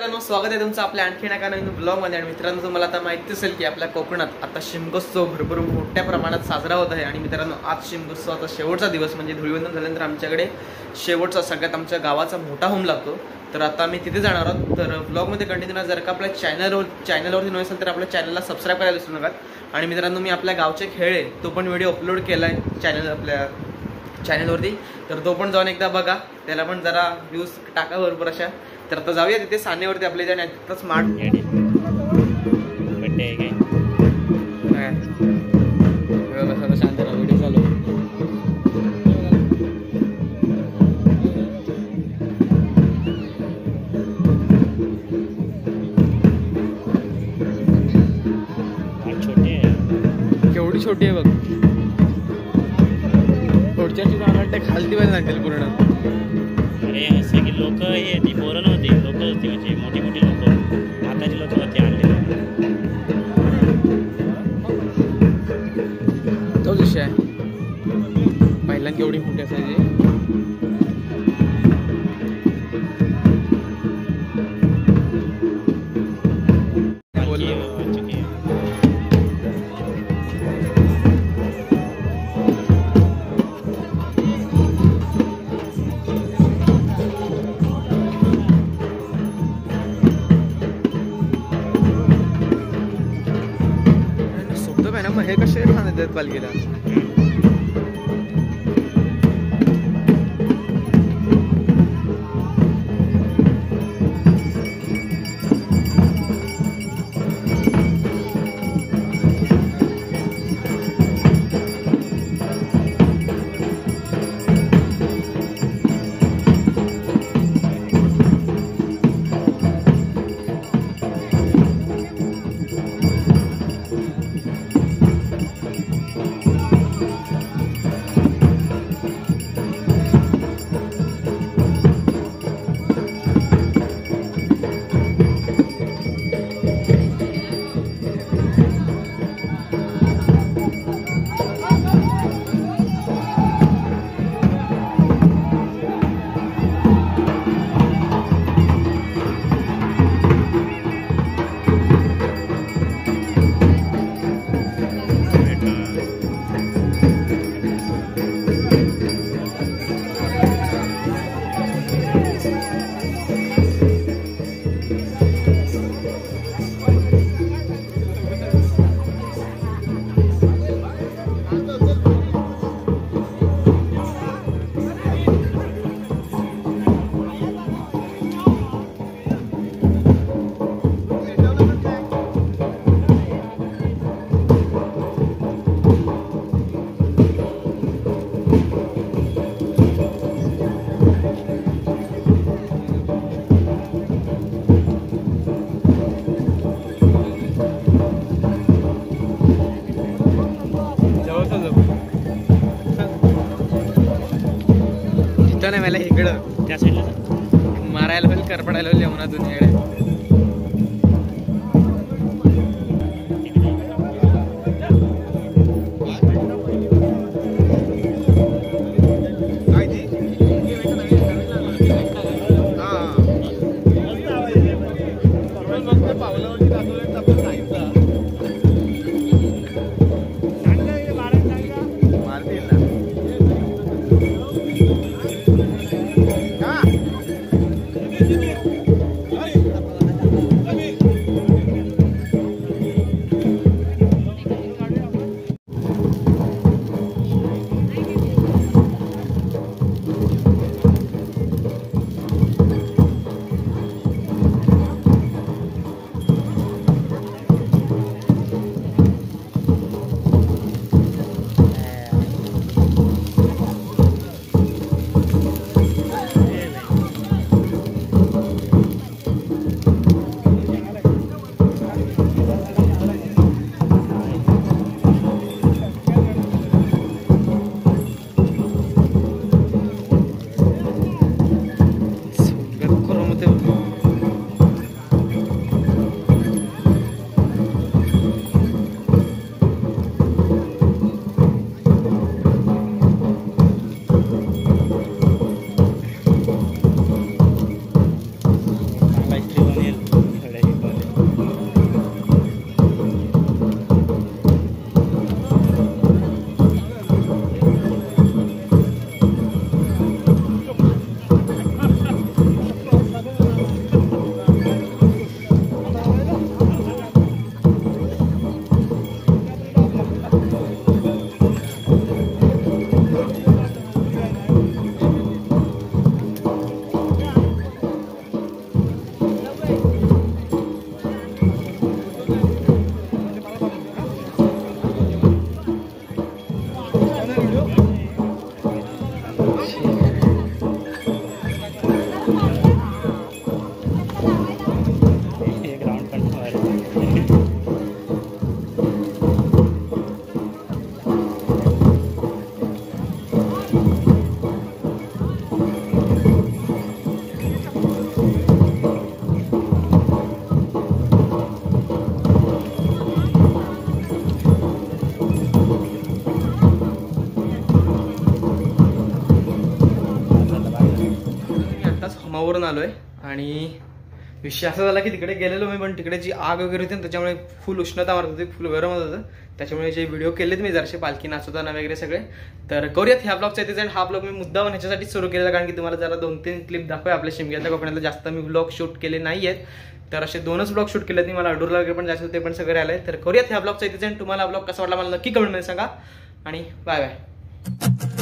मित्रांनो, स्वागत आहे तुमचं आपल्या आणखी एका नवीन ब्लॉगमध्ये. आणि मित्रांनो, तुम्हाला आता माहिती असेल की आपल्या कोकणात आता शिमगोत्सव भरपूर मोठ्या प्रमाणात साजरा होत आहे. आणि मित्रांनो, आज शिमगोत्सवाचा शेवटचा दिवस म्हणजे धुळीवंदन झाल्यानंतर आमच्याकडे शेवटचा सगळ्यात आमच्या गावाचा मोठा होम लागतो. तर आता आम्ही तिथे जाणार आहोत. तर ब्लॉगमध्ये कंटिन्यू जर का आपल्या चॅनलवरती नसेल तर आपल्या चॅनलला सबस्क्राईब करायला विसरू नका. आणि मित्रांनो, मी आपल्या गावचे खेळ आहे तो पण व्हिडिओ अपलोड केला आहे आपल्या चॅनलवरती. तर तो पण जाऊन एकदा बघा, त्याला पण जरा व्ह्यूज टाका भरपूर अशा. तर आता जाऊया तिथे सान्यावरती आपल्या ज्या आता स्मार्ट बड्डे आहे काय शांत व्हिडिओ चालू. छोटी आहे, केवढी छोटी आहे बघ. पुढच्याची जाणार खालती पाहिजे लागतील पूर्ण. अरे असं की लोक हे ती पोरं नव्हती, लोक होती म्हणजे मोठी मोठी लोक, माताची लोक होती आणलेली. तो विषय आहे पहिला केवढी मोठी असायची. मग हे कसे खाणे देत पालखीला. नाही मला इकडं त्या साईडला मारायला पण करपडायला लेवनातून इकडे. कामावरून आलो आहे आणि विषय असा झाला की तिकडे गेलेलो मी, पण तिकडे जी आग वगैरे होती ना त्याच्यामुळे फुल उष्णता मारत होती, फुल गरम होत होतं. त्याच्यामुळे जे व्हिडिओ केलेत मी जरासे पालखी नाचवताना वगैरे सगळे. तर करूयात ह्या ब्लॉगचा इथे. हा ब्लॉग मी मुद्दाम ह्याच्यासाठीच सुरू केलेला कारण की तुम्हाला जरा 2-3 क्लिप दाखवा आपल्या शिमग्याच्या कोकणातला. जास्त मी ब्लॉग शूट केले नाही आहेत, तर असे 2च ब्लॉग शूट केलेत मी. मला अडूरला वगैरे पण जायचं ते पण सगळे आले. तर करूयात ह्या ब्लॉगचा इथे. तुम्हाला ब्लॉग कसा वाटला मला नक्की कमेंटमध्ये सांगा आणि बाय बाय.